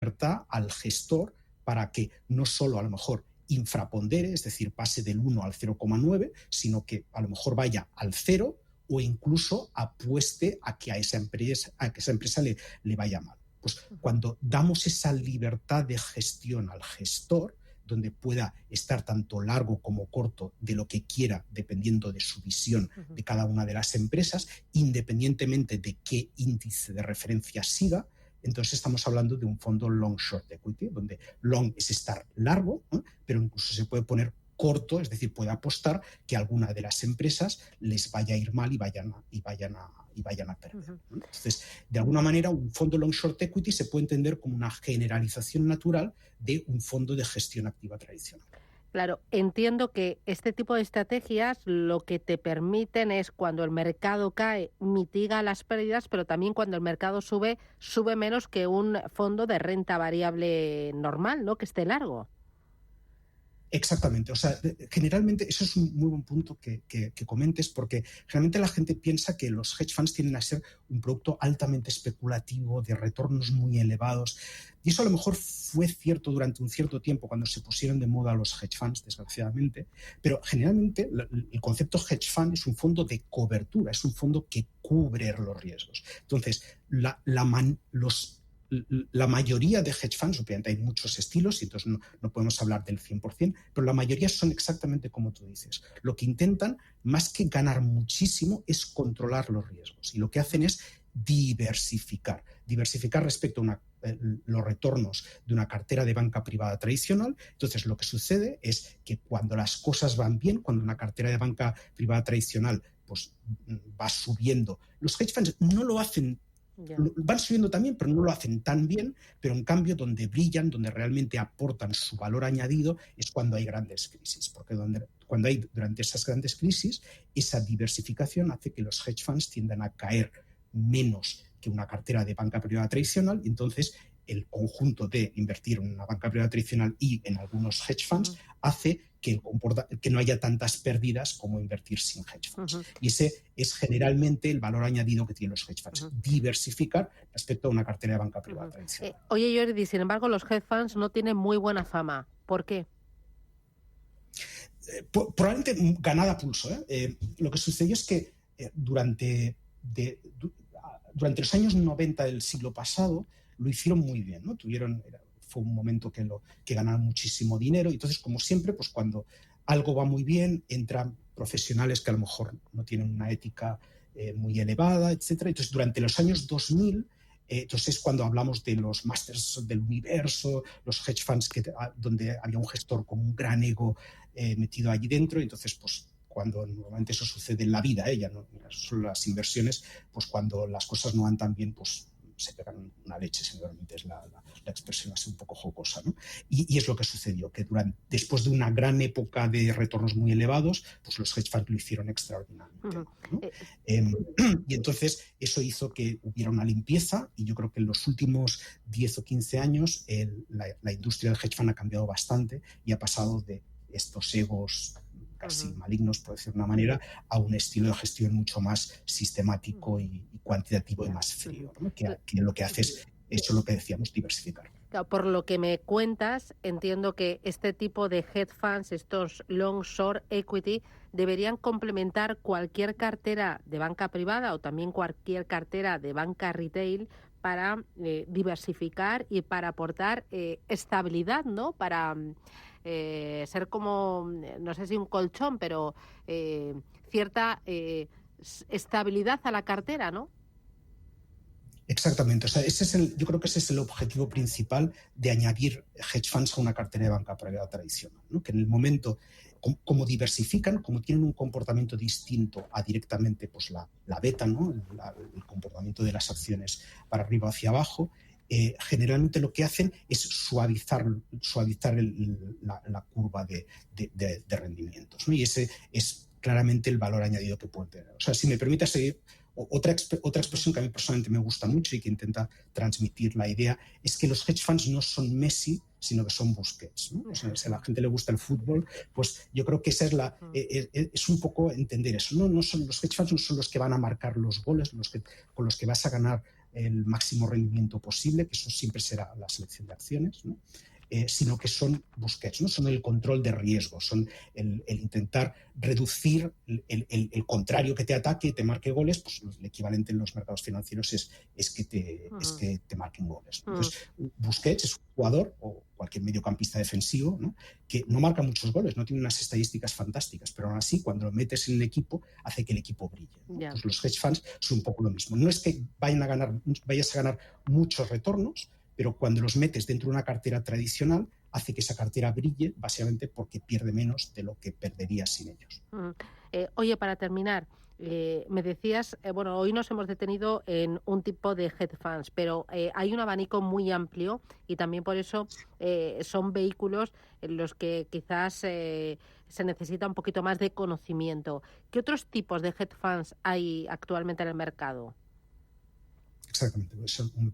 libertad al gestor para que no solo a lo mejor infrapondere, es decir, pase del 1 al 0,9, sino que a lo mejor vaya al 0 o incluso apueste a que a esa empresa le vaya mal. Pues cuando damos esa libertad de gestión al gestor, donde pueda estar tanto largo como corto de lo que quiera, dependiendo de su visión de cada una de las empresas, independientemente de qué índice de referencia siga, entonces estamos hablando de un fondo long short equity, donde long es estar largo, pero incluso se puede poner corto, es decir, puede apostar que alguna de las empresas les vaya a ir mal y vayan a perder. Entonces, de alguna manera, un fondo long short equity se puede entender como una generalización natural de un fondo de gestión activa tradicional. Claro, entiendo que este tipo de estrategias lo que te permiten es, cuando el mercado cae, mitiga las pérdidas, pero también cuando el mercado sube menos que un fondo de renta variable normal, ¿no?, que esté largo. Exactamente, o sea, generalmente eso es un muy buen punto que comentes, porque generalmente la gente piensa que los hedge funds tienden a ser un producto altamente especulativo, de retornos muy elevados, y eso a lo mejor fue cierto durante un cierto tiempo cuando se pusieron de moda los hedge funds, desgraciadamente, pero generalmente el concepto hedge fund es un fondo de cobertura, es un fondo que cubre los riesgos. Entonces, la mayoría de hedge funds, obviamente hay muchos estilos y entonces no podemos hablar del 100%, pero la mayoría son exactamente como tú dices. Lo que intentan, más que ganar muchísimo, es controlar los riesgos. Y lo que hacen es diversificar respecto a los retornos de una cartera de banca privada tradicional. Entonces, lo que sucede es que cuando las cosas van bien, cuando una cartera de banca privada tradicional pues, va subiendo, los hedge funds no lo hacen. Van subiendo también, pero no lo hacen tan bien, pero en cambio donde brillan, donde realmente aportan su valor añadido es cuando hay grandes crisis, porque durante esas grandes crisis, esa diversificación hace que los hedge funds tiendan a caer menos que una cartera de banca privada tradicional, y entonces el conjunto de invertir en una banca privada tradicional y en algunos hedge funds hace que no haya tantas pérdidas como invertir sin hedge funds. Y ese es generalmente el valor añadido que tienen los hedge funds, diversificar respecto a una cartera de banca privada tradicional. Oye, Jordi, sin embargo, los hedge funds no tienen muy buena fama. ¿Por qué? Probablemente ganada a pulso. Lo que sucedió es que durante los años 90 del siglo pasado lo hicieron muy bien, ¿no? Fue un momento que ganaron muchísimo dinero, y entonces, como siempre, pues cuando algo va muy bien, entran profesionales que a lo mejor no tienen una ética muy elevada, etcétera. Entonces, durante los años 2000, entonces es cuando hablamos de los masters del universo, los hedge funds donde había un gestor con un gran ego metido allí dentro. Entonces, pues cuando normalmente eso sucede en la vida, ya no son las inversiones, pues cuando las cosas no van tan bien, pues se pegan una leche, seguramente es la expresión así un poco jocosa, ¿no? Y es lo que sucedió, que después de una gran época de retornos muy elevados, pues los hedge funds lo hicieron extraordinariamente, ¿no? Y entonces eso hizo que hubiera una limpieza, y yo creo que en los últimos 10 o 15 años la industria del hedge fund ha cambiado bastante y ha pasado de estos egos casi malignos, por decir de una manera, a un estilo de gestión mucho más sistemático y cuantitativo y más frío, ¿no? Que lo que hace es eso, lo que decíamos, diversificar. Por lo que me cuentas, entiendo que este tipo de hedge funds, estos long short equity, deberían complementar cualquier cartera de banca privada o también cualquier cartera de banca retail para diversificar y para aportar estabilidad, ¿no? Para ser como, no sé si un colchón, pero cierta estabilidad a la cartera, ¿no? Exactamente, o sea, yo creo que ese es el objetivo principal de añadir hedge funds a una cartera de banca privada tradicional, ¿no? Que en el momento, como diversifican, como tienen un comportamiento distinto a directamente pues la beta, ¿no? El comportamiento de las acciones para arriba o hacia abajo, generalmente lo que hacen es suavizar la curva de rendimientos, ¿no? Y ese es claramente el valor añadido que pueden tener. O sea, si me permite seguir, otra expresión que a mí personalmente me gusta mucho y que intenta transmitir la idea es que los hedge funds no son Messi, sino que son Busquets, ¿no? O sea, si a la gente le gusta el fútbol, pues yo creo que esa es un poco entender eso. No son los hedge funds, no son los que van a marcar los goles, con los que vas a ganar el máximo rendimiento posible, que eso siempre será la selección de acciones, ¿no? Sino que son busquets, ¿no? Son el control de riesgo, son el intentar reducir el contrario que te ataque y te marque goles, pues el equivalente en los mercados financieros es que te marquen goles. Entonces, Busquets es un jugador o cualquier mediocampista defensivo, ¿no? Que no marca muchos goles, no tiene unas estadísticas fantásticas, pero aún así, cuando lo metes en el equipo, hace que el equipo brille, ¿no? Pues los hedge funds son un poco lo mismo. No es que vayas a ganar muchos retornos, pero cuando los metes dentro de una cartera tradicional, hace que esa cartera brille, básicamente porque pierde menos de lo que perdería sin ellos. Oye, para terminar, me decías, hoy nos hemos detenido en un tipo de hedge funds, pero hay un abanico muy amplio y también por eso son vehículos en los que quizás se necesita un poquito más de conocimiento. ¿Qué otros tipos de hedge funds hay actualmente en el mercado? Exactamente, eso es un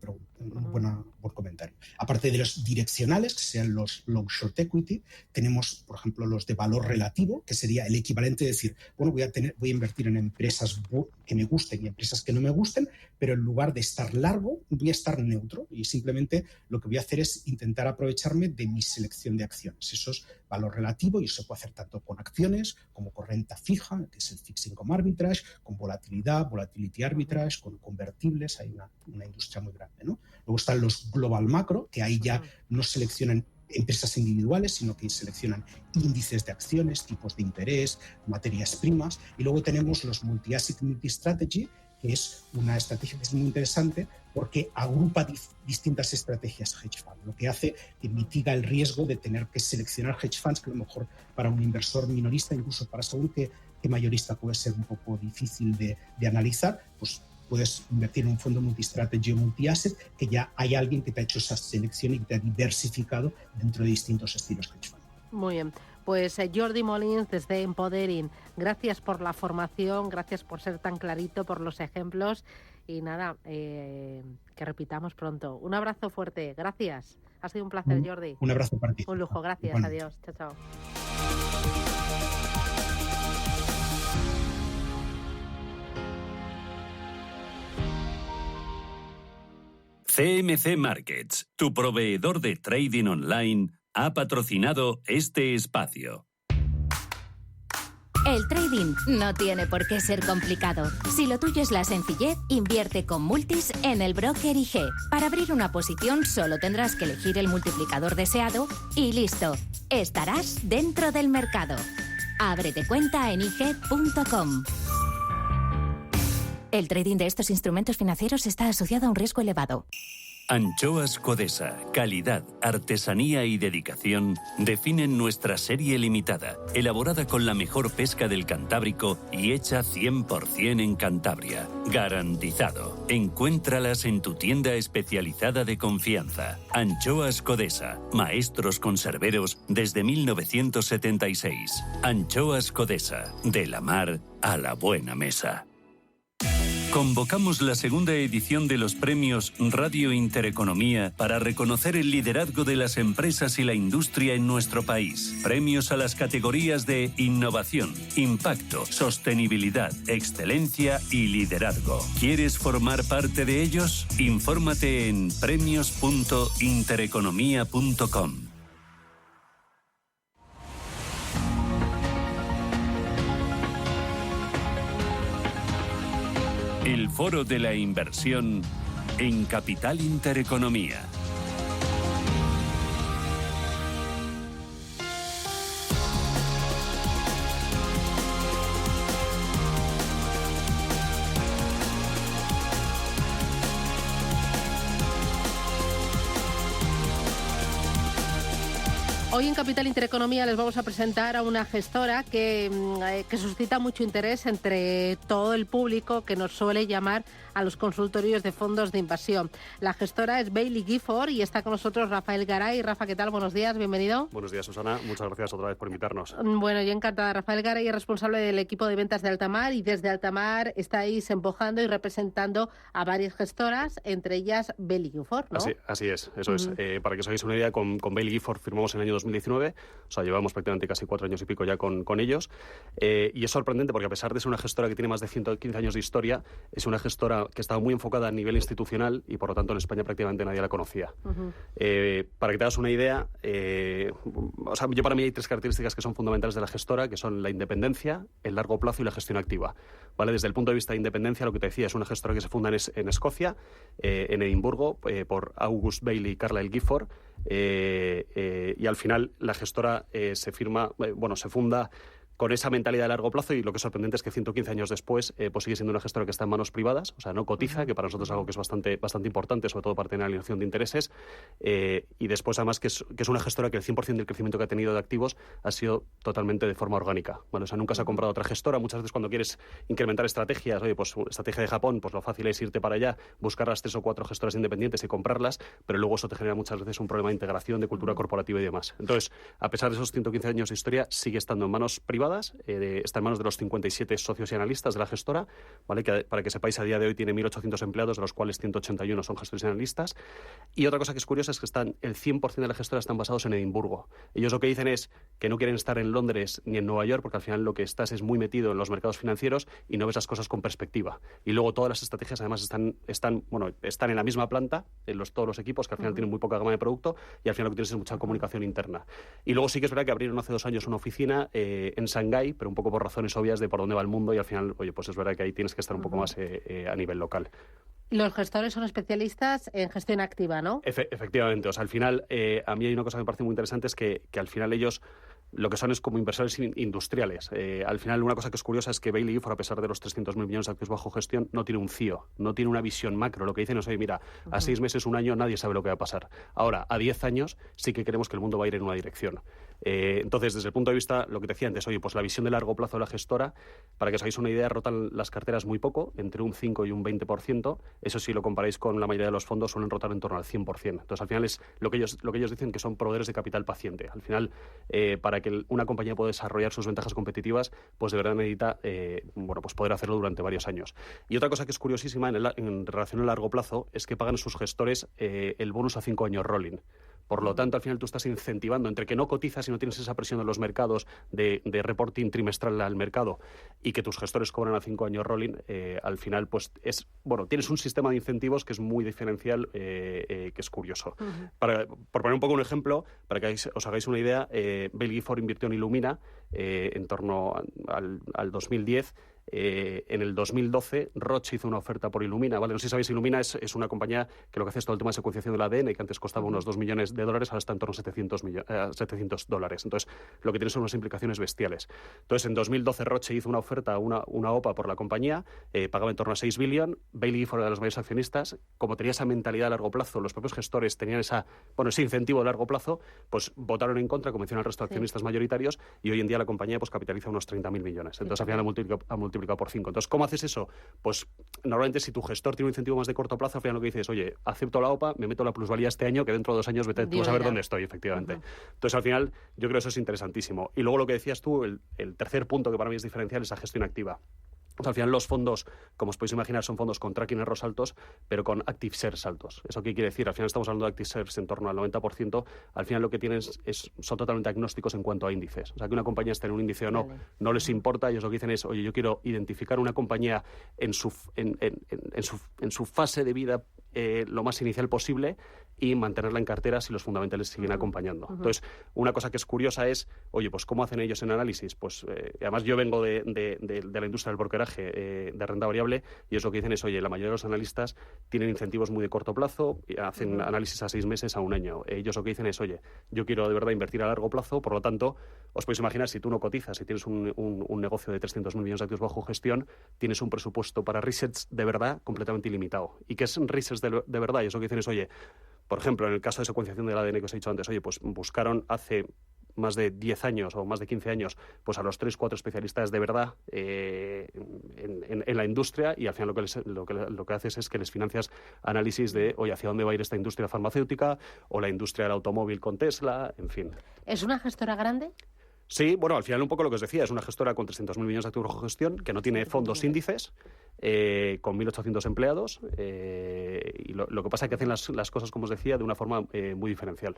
buen comentario. Aparte de los direccionales, que sean los long short equity, tenemos, por ejemplo, los de valor relativo, que sería el equivalente de decir, bueno, voy a invertir en empresas que me gusten y empresas que no me gusten, pero en lugar de estar largo, voy a estar neutro y simplemente lo que voy a hacer es intentar aprovecharme de mi selección de acciones. Eso es valor relativo y eso se puede hacer tanto con acciones como con renta fija, que es el fixed income arbitrage, con volatilidad, volatility arbitrage, con convertibles, hay una industria muy grande, ¿no? Luego están los global macro, que ahí ya no seleccionan empresas individuales, sino que seleccionan índices de acciones, tipos de interés, materias primas, y luego tenemos los multi-asset, multi-strategy, que es una estrategia que es muy interesante porque agrupa distintas estrategias hedge fund, lo que hace que mitiga el riesgo de tener que seleccionar hedge funds que a lo mejor para un inversor minorista, incluso para según que mayorista puede ser un poco difícil de analizar, pues puedes invertir en un fondo multi-strategy o multi-asset que ya hay alguien que te ha hecho esa selección y que te ha diversificado dentro de distintos estilos hedge fund. Muy bien. Pues Jordi Molins desde Empodering, gracias por la formación, gracias por ser tan clarito, por los ejemplos y nada, que repitamos pronto. Un abrazo fuerte, gracias. Ha sido un placer, Jordi. Un abrazo para ti. Un lujo, gracias, bueno. Adiós, chao, chao. CMC Markets, tu proveedor de trading online, ha patrocinado este espacio. El trading no tiene por qué ser complicado. Si lo tuyo es la sencillez, invierte con Multis en el broker IG. Para abrir una posición solo tendrás que elegir el multiplicador deseado y listo. Estarás dentro del mercado. Ábrete cuenta en IG.com. El trading de estos instrumentos financieros está asociado a un riesgo elevado. Anchoas Codesa, calidad, artesanía y dedicación definen nuestra serie limitada, elaborada con la mejor pesca del Cantábrico y hecha 100% en Cantabria. Garantizado. Encuéntralas en tu tienda especializada de confianza. Anchoas Codesa, maestros conserveros desde 1976. Anchoas Codesa, de la mar a la buena mesa. Convocamos la segunda edición de los premios Radio Intereconomía para reconocer el liderazgo de las empresas y la industria en nuestro país. Premios a las categorías de innovación, impacto, sostenibilidad, excelencia y liderazgo. ¿Quieres formar parte de ellos? Infórmate en premios.intereconomía.com. El Foro de la Inversión en Capital Intereconomía. Hoy en Capital Intereconomía les vamos a presentar a una gestora que suscita mucho interés entre todo el público que nos suele llamar a los consultorios de fondos de inversión. La gestora es Baillie Gifford y está con nosotros Rafael Garay. Rafa, ¿qué tal? Buenos días, bienvenido. Buenos días, Susana. Muchas gracias otra vez por invitarnos. Bueno, yo encantada. Rafael Garay es responsable del equipo de ventas de Altamar y desde Altamar estáis empujando y representando a varias gestoras, entre ellas Baillie Gifford, ¿no? Así es, eso es. Para que os hagáis una idea, con Baillie Gifford firmamos en el año 2019, o sea, llevamos prácticamente casi 4 años y pico ya con ellos, y es sorprendente porque a pesar de ser una gestora que tiene más de 115 años de historia, es una gestora que estaba muy enfocada a nivel institucional y por lo tanto en España prácticamente nadie la conocía. Para que te hagas una idea, o sea, para mí hay 3 características que son fundamentales de la gestora, que son la independencia, el largo plazo y la gestión activa. ¿Vale? Desde el punto de vista de independencia, lo que te decía, es una gestora que se funda en Escocia, en Edimburgo, por August Bailey y Carlyle Gifford, y al final la gestora se funda con esa mentalidad de largo plazo, y lo que es sorprendente es que 115 años después pues sigue siendo una gestora que está en manos privadas, o sea, no cotiza, que para nosotros es algo que es bastante importante, sobre todo para tener alineación de intereses, y después además que es una gestora que el 100% del crecimiento que ha tenido de activos ha sido totalmente de forma orgánica. Bueno, o sea, nunca se ha comprado otra gestora. Muchas veces cuando quieres incrementar estrategias, oye, pues estrategia de Japón, pues lo fácil es irte para allá, buscar las 3 o 4 gestoras independientes y comprarlas, pero luego eso te genera muchas veces un problema de integración, de cultura corporativa y demás. Entonces, a pesar de esos 115 años de historia, sigue estando en manos privadas, está en manos de los 57 socios y analistas de la gestora, ¿vale? Que, para que sepáis, a día de hoy tiene 1.800 empleados, de los cuales 181 son gestores y analistas. Y otra cosa que es curiosa es que el 100% de la gestora están basados en Edimburgo. Ellos lo que dicen es que no quieren estar en Londres ni en Nueva York, porque al final lo que estás es muy metido en los mercados financieros y no ves las cosas con perspectiva. Y luego todas las estrategias además están en la misma planta, todos los equipos, que al final tienen muy poca gama de producto, y al final lo que tienes es mucha comunicación interna. Y luego sí que es verdad que abrieron hace 2 años una oficina en Shanghái, pero un poco por razones obvias de por dónde va el mundo, y al final, oye, pues es verdad que ahí tienes que estar un poco más a nivel local. Los gestores son especialistas en gestión activa, ¿no? Efectivamente. O sea, al final, a mí hay una cosa que me parece muy interesante, es que al final ellos lo que son es como inversores industriales. Al final, una cosa que es curiosa es que Bailey Gifford, a pesar de los 300.000 millones de activos bajo gestión, no tiene un CIO, no tiene una visión macro. Lo que dicen es, oye, mira, a 6 meses, 1 año, nadie sabe lo que va a pasar. Ahora, a 10 años, sí que creemos que el mundo va a ir en una dirección. Entonces, desde el punto de vista, lo que te decía antes, oye, pues la visión de largo plazo de la gestora, para que os hagáis una idea, rotan las carteras muy poco, entre un 5 y un 20%. Eso, si lo comparáis con la mayoría de los fondos, suelen rotar en torno al 100%. Entonces, al final es lo que ellos dicen, que son proveedores de capital paciente. Al final, para que una compañía pueda desarrollar sus ventajas competitivas, pues de verdad necesita pues poder hacerlo durante varios años. Y otra cosa que es curiosísima en relación al largo plazo es que pagan sus gestores el bonus a 5 años rolling. Por lo tanto, al final tú estás incentivando, entre que no cotizas y no tienes esa presión en los mercados de reporting trimestral al mercado, y que tus gestores cobran a 5 años rolling, al final pues tienes un sistema de incentivos que es muy diferencial, que es curioso. Por poner un poco un ejemplo, para que os hagáis una idea, Bailey Gifford invirtió en Illumina en torno al 2010. En el 2012, Roche hizo una oferta por Illumina, ¿vale? No sé si sabéis, Illumina es una compañía que lo que hace es todo el tema de secuenciación del ADN, que antes costaba unos $2 millones, ahora está en torno a $700. Entonces, lo que tiene son unas implicaciones bestiales. Entonces, en 2012, Roche hizo una oferta, una OPA por la compañía, pagaba en torno a 6 billion. Bailey Gifford era de los mayores accionistas. Como tenía esa mentalidad a largo plazo, los propios gestores tenían ese incentivo de largo plazo, pues votaron en contra, convencieron al resto de accionistas mayoritarios, y hoy en día la compañía pues capitaliza unos 30.000 millones. Entonces, al final ha multiplicado por 5. Entonces, ¿cómo haces eso? Pues normalmente, si tu gestor tiene un incentivo más de corto plazo, al final lo que dices es, oye, acepto la OPA, me meto la plusvalía este año, que dentro de 2 años tú vas a ver dónde estoy, efectivamente. Entonces, al final, yo creo que eso es interesantísimo. Y luego lo que decías tú, el tercer punto que para mí es diferencial, es la gestión activa. O sea, al final los fondos, como os podéis imaginar, son fondos con tracking errors altos, pero con active shares altos. ¿Eso qué quiere decir? Al final estamos hablando de active shares en torno al 90%. Al final lo que tienen son totalmente agnósticos en cuanto a índices. O sea, que una compañía esté en un índice o no les importa. Ellos lo que dicen es, oye, yo quiero identificar una compañía en su fase de vida lo más inicial posible y mantenerla en cartera si los fundamentales siguen acompañando. Entonces, una cosa que es curiosa es, oye, pues ¿cómo hacen ellos en análisis? Pues además yo vengo de la industria del brokeraje de renta variable, y ellos lo que dicen es, oye, la mayoría de los analistas tienen incentivos muy de corto plazo, y hacen análisis a 6 meses, a 1 año. Ellos lo que dicen es, oye, yo quiero de verdad invertir a largo plazo, por lo tanto, os podéis imaginar, si tú no cotizas, si tienes un negocio de 300.000 millones de activos bajo gestión, tienes un presupuesto para resets de verdad completamente ilimitado. ¿Y qué es resets de verdad? Y eso que dicen es, oye, por ejemplo, en el caso de secuenciación del ADN que os he dicho antes, oye, pues buscaron hace más de 10 años o más de 15 años, pues a los 3-4 especialistas de verdad en la industria, y al final lo que haces es que les financias análisis de, oye, hacia dónde va a ir esta industria farmacéutica o la industria del automóvil con Tesla, en fin. ¿Es una gestora grande? Sí, bueno, al final un poco lo que os decía, es una gestora con 300.000 millones de activos bajo gestión, que no tiene fondos índices, con 1.800 empleados, y lo que pasa es que hacen las cosas, como os decía, de una forma muy diferencial.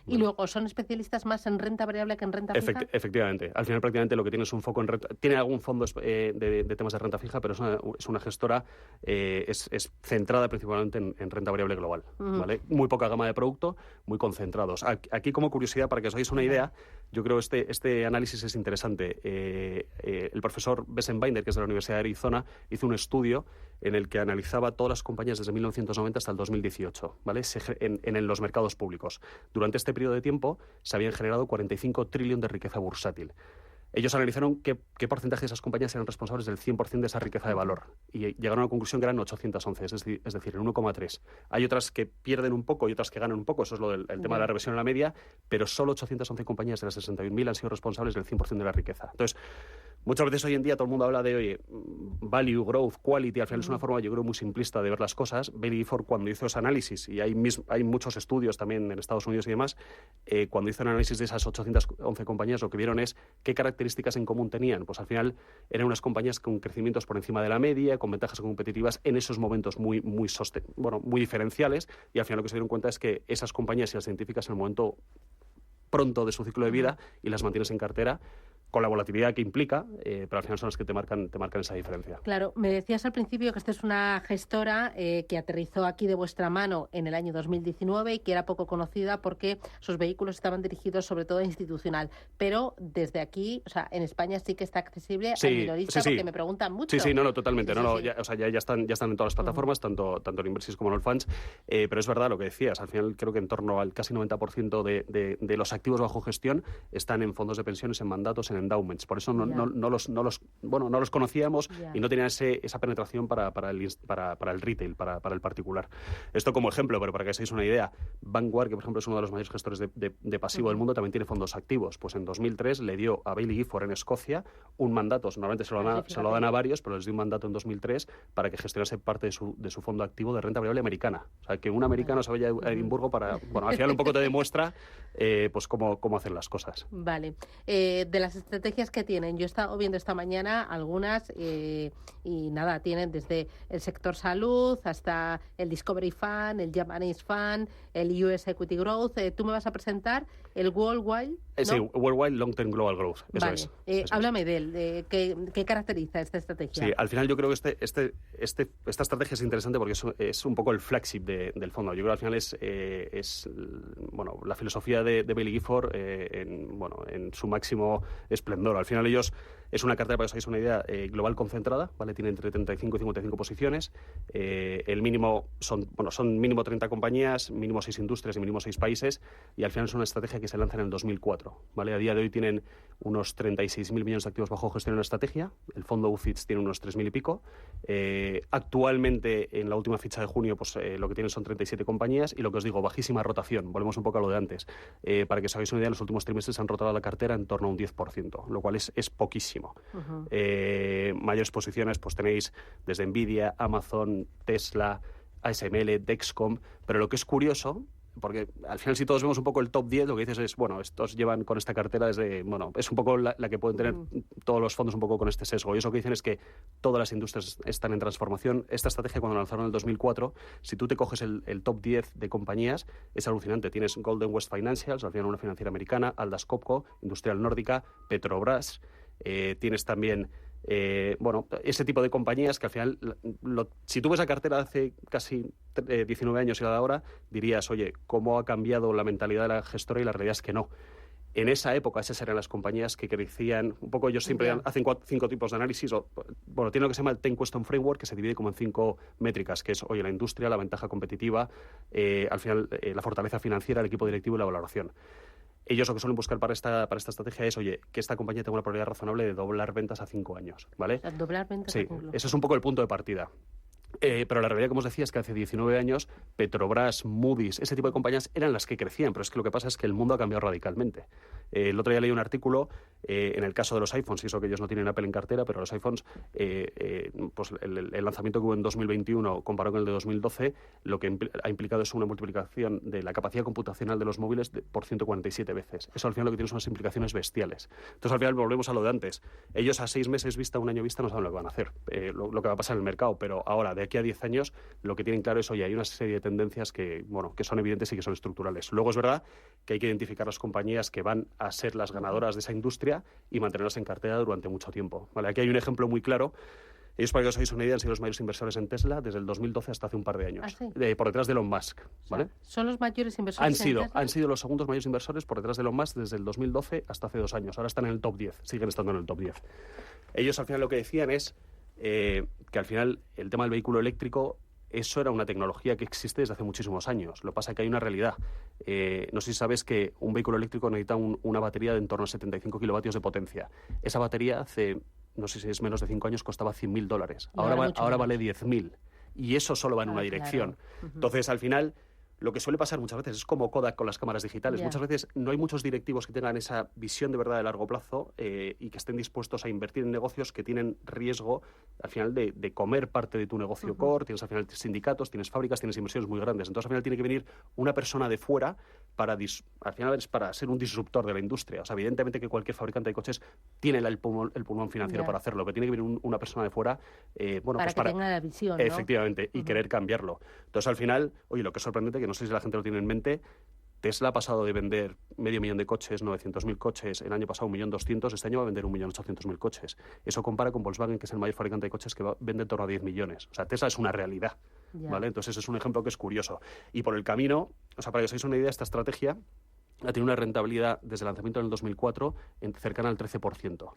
Y luego, ¿son especialistas más en renta variable que en renta fija? Efectivamente. Al final, prácticamente, lo que tiene es un foco en renta. Tiene algún fondo de temas de renta fija, pero es una gestora es centrada principalmente en renta variable global. ¿Vale? Muy poca gama de producto, muy concentrados. Aquí, como curiosidad, para que os hagáis una idea, yo creo que este análisis es interesante. El profesor Bessenbinder, que es de la Universidad de Arizona, hizo un estudio en el que analizaba todas las compañías desde 1990 hasta el 2018, ¿vale? En los mercados públicos. Durante este periodo de tiempo se habían generado 45 trillones de riqueza bursátil. Ellos analizaron qué porcentaje de esas compañías eran responsables del 100% de esa riqueza de valor y llegaron a la conclusión que eran 811, es decir, el 1,3. Hay otras que pierden un poco y otras que ganan un poco, eso es lo del tema de la reversión en la media, pero solo 811 compañías de las 61.000 han sido responsables del 100% de la riqueza. Entonces, muchas veces hoy en día todo el mundo habla de, oye, value, growth, quality, al final es una forma, yo creo, muy simplista de ver las cosas. Bailey Gifford, cuando hizo ese análisis, y hay muchos estudios también en Estados Unidos y demás, cuando hizo el análisis de esas 811 compañías, lo que vieron es qué características en común tenían. Pues al final eran unas compañías con crecimientos por encima de la media, con ventajas competitivas en esos momentos muy diferenciales, y al final lo que se dieron cuenta es que esas compañías, si las identificas en el momento pronto de su ciclo de vida y las mantienes en cartera, con la volatilidad que implica, pero al final son las que te marcan esa diferencia. Claro, me decías al principio que esta es una gestora que aterrizó aquí de vuestra mano en el año 2019 y que era poco conocida porque sus vehículos estaban dirigidos sobre todo a institucional, pero desde aquí, o sea, en España sí que está accesible al minorista, porque me preguntan mucho. Totalmente. Ya están en todas las plataformas, tanto en Inversis como en Allfunds, pero es verdad lo que decías, al final creo que en torno al casi 90% de los activos bajo gestión están en fondos de pensiones, en mandatos, en endowments. Por eso no los conocíamos y no tenían esa penetración para el retail, para el particular. Esto como ejemplo, pero para que seáis una idea, Vanguard, que por ejemplo es uno de los mayores gestores de pasivo del mundo, también tiene fondos activos. Pues en 2003 le dio a Bailey Gifford en Escocia un mandato, normalmente se lo dan a varios, pero les dio un mandato en 2003 para que gestionase parte de su fondo activo de renta variable americana. O sea, que un americano se vaya a Edimburgo para... Bueno, al final un poco te demuestra pues cómo hacer las cosas. Vale. De las estrategias que tienen, yo he estado viendo esta mañana algunas y nada, tienen desde el sector salud hasta el Discovery Fund, el Japanese Fund, el US Equity Growth. Tú me vas a presentar el Worldwide, ¿no? Sí, Worldwide Long Term Global Growth. Eso es. Háblame de él, ¿qué caracteriza esta estrategia? Sí, al final yo creo que esta estrategia es interesante porque es un poco el flagship del fondo. Yo creo que al final es la filosofía de Bailey Gifford en su máximo esplendor. Al final ellos es una cartera, para que os hagáis una idea, global concentrada, ¿vale? Tiene entre 35 y 55 posiciones. El mínimo son mínimo 30 compañías, mínimo 6 industrias y mínimo 6 países, y al final es una estrategia que se lanza en el 2004, ¿vale? A día de hoy tienen unos 36.000 millones de activos bajo gestión en la estrategia. El fondo UCITS tiene unos 3.000 y pico. Actualmente, en la última ficha de junio, pues lo que tienen son 37 compañías y lo que os digo, bajísima rotación. Volvemos un poco a lo de antes. Para que os hagáis una idea, en los últimos trimestres han rotado la cartera en torno a un 10%, lo cual es poquísimo. Mayores posiciones, pues tenéis desde Nvidia, Amazon, Tesla, ASML, Dexcom, pero lo que es curioso, porque al final si todos vemos un poco el top 10, lo que dices es, estos llevan con esta cartera desde, es un poco la que pueden tener todos los fondos un poco con este sesgo, y eso que dicen es que todas las industrias están en transformación. Esta estrategia, cuando la lanzaron en el 2004, si tú te coges el top 10 de compañías, es alucinante. Tienes Golden West Financials, al final una financiera americana, Atlas Copco, Industrial Nórdica, Petrobras, tienes también ese tipo de compañías que al final, si tú ves la cartera hace casi 19 años y la de ahora, dirías, oye, ¿cómo ha cambiado la mentalidad de la gestora? Y la realidad es que no. En esa época esas eran las compañías que crecían un poco. Ellos siempre hacen 5 tipos de análisis. Tiene lo que se llama el 10 Question Framework, que se divide como en 5 métricas, que es, oye, la industria, la ventaja competitiva, al final la fortaleza financiera, el equipo directivo y la valoración. Ellos lo que suelen buscar para esta estrategia es, oye, que esta compañía tenga una probabilidad razonable de doblar ventas a 5 años, ¿vale? Doblar ventas a 5 años. Ese es un poco el punto de partida. Pero la realidad, como os decía, es que hace 19 años Petrobras, Moody's, ese tipo de compañías eran las que crecían, pero es que lo que pasa es que el mundo ha cambiado radicalmente. El otro día leí un artículo en el caso de los iPhones, y eso que ellos no tienen Apple en cartera, pero los iPhones, pues el lanzamiento que hubo en 2021 comparado con el de 2012, lo que ha implicado es una multiplicación de la capacidad computacional de los móviles por 147 veces. Eso al final lo que tiene son unas implicaciones bestiales. Entonces al final volvemos a lo de antes. Ellos a 6 meses vista, un año vista, no saben lo que van a hacer, lo que va a pasar en el mercado, pero ahora, de aquí a 10 años, lo que tienen claro es, oye, hay una serie de tendencias que son evidentes y que son estructurales. Luego es verdad que hay que identificar las compañías que van a ser las ganadoras de esa industria y mantenerlas en cartera durante mucho tiempo. ¿Vale? Aquí hay un ejemplo muy claro. Ellos, para que os hagáis una idea, han sido los mayores inversores en Tesla desde el 2012 hasta hace un par de años. ¿Ah, sí? Por detrás de Elon Musk. ¿Vale? O sea, ¿son los mayores inversores en Tesla? Han sido los segundos mayores inversores por detrás de Elon Musk desde el 2012 hasta hace 2 años. Ahora están en el top 10, siguen estando en el top 10. Ellos al final lo que decían es que al final el tema del vehículo eléctrico, eso era una tecnología que existe desde hace muchísimos años. Lo que pasa es que hay una realidad. No sé si sabes que un vehículo eléctrico necesita una batería de en torno a 75 kilovatios de potencia. Esa batería hace, no sé si es menos de 5 años, costaba $100.000. Ahora vale 10.000. Y eso solo va en una dirección. Claro. Entonces, al final, lo que suele pasar muchas veces es como Kodak con las cámaras digitales. Yeah. Muchas veces no hay muchos directivos que tengan esa visión de verdad de largo plazo y que estén dispuestos a invertir en negocios que tienen riesgo, al final, de comer parte de tu negocio core. Tienes al final sindicatos, tienes fábricas, tienes inversiones muy grandes. Entonces, al final, tiene que venir una persona de fuera para ser un disruptor de la industria. O sea, evidentemente que cualquier fabricante de coches tiene el pulmón financiero Yeah. para hacerlo, pero tiene que venir una persona de fuera para que tenga la visión, ¿no? Efectivamente, y querer cambiarlo. Entonces, al final, oye, lo que es sorprendente, que no sé si la gente lo tiene en mente, Tesla ha pasado de vender 500.000 de coches, 900.000 coches, el año pasado 1.200.000, este año va a vender 1.800.000 coches. Eso compara con Volkswagen, que es el mayor fabricante de coches, que vende en torno a 10 millones. O sea, Tesla es una realidad, ¿vale? Entonces es un ejemplo que es curioso. Y por el camino, o sea, para que os hagáis una idea, esta estrategia ha tenido una rentabilidad desde el lanzamiento en el 2004 cercana al 13%.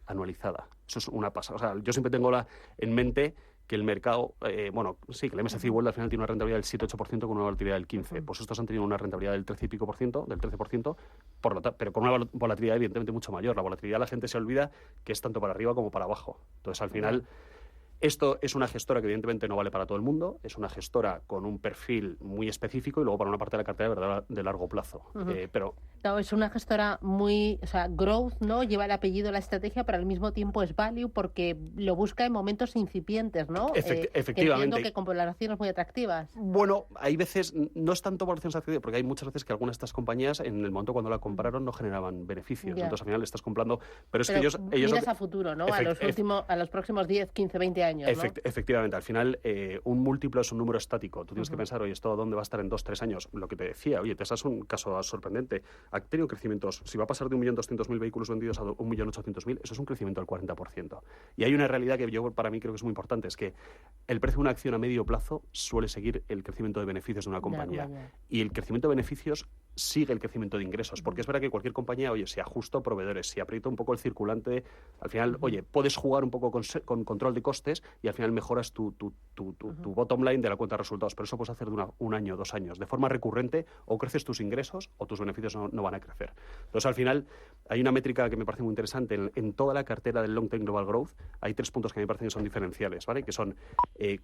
Anualizada. Eso es una pasada. O sea, yo siempre tengo en mente que el mercado, que el MSCI World al final tiene una rentabilidad del 7-8% con una volatilidad del 15%. Pues estos han tenido una rentabilidad del 13 y pico por ciento, pero con una volatilidad evidentemente mucho mayor. La volatilidad, la gente se olvida que es tanto para arriba como para abajo. Entonces, al final, esto es una gestora que evidentemente no vale para todo el mundo, es una gestora con un perfil muy específico y luego para una parte de la cartera de largo plazo. Pero no, es una gestora muy, growth, ¿no? Lleva el apellido, la estrategia, pero al mismo tiempo es value porque lo busca en momentos incipientes, ¿no? Efectivamente. Que entiendo que con valoraciones muy atractivas. Bueno, hay veces, no es tanto valoraciones atractivas, porque hay muchas veces que algunas de estas compañías, en el momento cuando la compraron, no generaban beneficios. Yeah. Entonces, al final le estás comprando. Pero es que ellos miras a futuro, ¿no? A los próximos 10, 15, 20 años, ¿no? Efectivamente, al final un múltiplo es un número estático. Tú tienes que pensar, oye, ¿esto dónde va a estar en 2, 3 años? Lo que te decía, oye, Tesla es un caso sorprendente. Ha tenido crecimientos. Si va a pasar de 1.200.000 vehículos vendidos a 1.800.000, eso es un crecimiento del 40%. Y hay una realidad que yo, para mí, creo que es muy importante, es que el precio de una acción a medio plazo suele seguir el crecimiento de beneficios de una compañía. Y el crecimiento de beneficios sigue el crecimiento de ingresos, porque es verdad que cualquier compañía, oye, si ajusta proveedores, si aprieta un poco el circulante, al final, oye, puedes jugar un poco con control de costes y al final mejoras tu bottom line de la cuenta de resultados, pero eso puedes hacer de un año, 2 años, de forma recurrente, o creces tus ingresos o tus beneficios no van a crecer. Entonces, al final, hay una métrica que me parece muy interesante. En toda la cartera del Long Term Global Growth hay 3 puntos que a mí me parecen que son diferenciales, ¿vale? Que son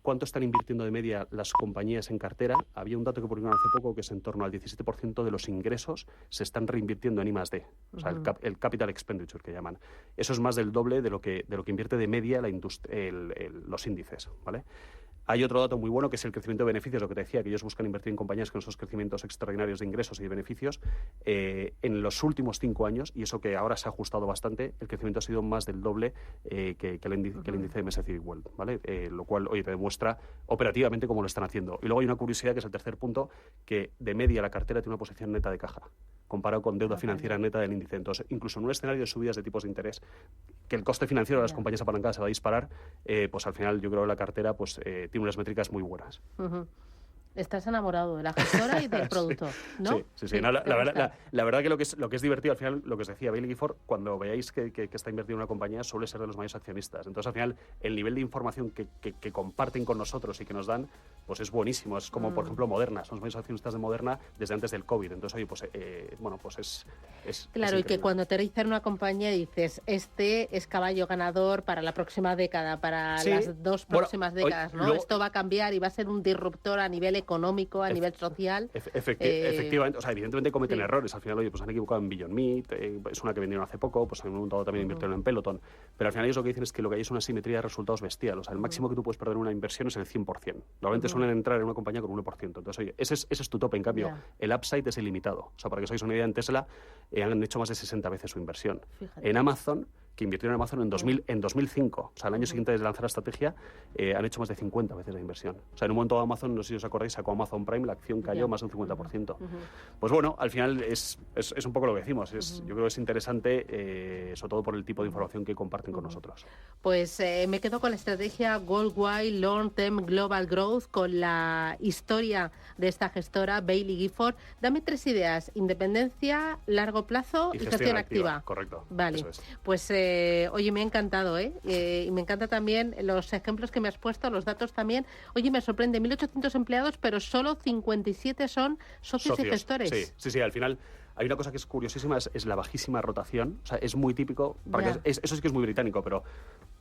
cuánto están invirtiendo de media las compañías en cartera. Había un dato que publicaron hace poco que es en torno al 17% de los ingresos se están reinvirtiendo en I+D, o sea, el capital expenditure que llaman. Eso es más del doble de lo que invierte de media los índices, ¿vale? Hay otro dato muy bueno que es el crecimiento de beneficios, lo que te decía, que ellos buscan invertir en compañías con esos crecimientos extraordinarios de ingresos y de beneficios. En los últimos 5 años, y eso que ahora se ha ajustado bastante, el crecimiento ha sido más del doble que el índice de MSCI World, ¿vale? Lo cual, oye, te demuestra operativamente cómo lo están haciendo. Y luego hay una curiosidad, que es el tercer punto, que de media la cartera tiene una posición neta de caja, comparado con deuda financiera neta del índice. Entonces, incluso en un escenario de subidas de tipos de interés, que el coste financiero de las compañías apalancadas se va a disparar, pues al final yo creo que la cartera tiene unas métricas muy buenas. Estás enamorado de la gestora y del producto, ¿no? Sí. No, la verdad que lo que es divertido, al final, lo que os decía, Baillie Gifford, cuando veáis que está invertido en una compañía, suele ser de los mayores accionistas. Entonces, al final, el nivel de información que comparten con nosotros y que nos dan, pues es buenísimo. Es como, por ejemplo, Moderna. Son los mayores accionistas de Moderna desde antes del COVID. Entonces, oye, pues es Claro, y que cuando aterriza en una compañía dices, este es caballo ganador para la próxima década, para las 2 próximas décadas, ¿no? Luego, esto va a cambiar y va a ser un disruptor a nivel económico, a nivel social. Efectivamente, o sea, evidentemente cometen errores. Al final, oye, pues han equivocado en Beyond Meat, es una que vendieron hace poco, pues en un momento también invirtieron en Peloton. Pero al final ellos lo que dicen es que lo que hay es una simetría de resultados bestial. O sea, el máximo que tú puedes perder en una inversión es el 100%. Normalmente suelen entrar en una compañía con un 1%. Entonces, oye, ese es tu tope. En cambio, el upside es ilimitado. O sea, para que os hagáis una idea, en Tesla han hecho más de 60 veces su inversión. Fíjate. En Amazon, que invirtieron en Amazon en 2005, o sea, el año siguiente de lanzar la estrategia, han hecho más de 50 veces la inversión. O sea, en un momento Amazon, no sé si os acordáis, sacó Amazon Prime, la acción cayó más de un 50%. Pues bueno, al final es un poco lo que decimos. Yo creo que es interesante, sobre todo por el tipo de información que comparten con nosotros. Pues me quedo con la estrategia Worldwide Long Term Global Growth, con la historia de esta gestora, Baillie Gifford. Dame 3 ideas: independencia, largo plazo y gestión activa. Correcto. Vale, eso es. Pues oye, me ha encantado, y me encanta también los ejemplos que me has puesto, los datos también. Oye, me sorprende, 1.800 empleados, pero solo 57 son socios y gestores. Sí, al final hay una cosa que es curiosísima, es la bajísima rotación. O sea, es muy típico, eso sí que es muy británico, pero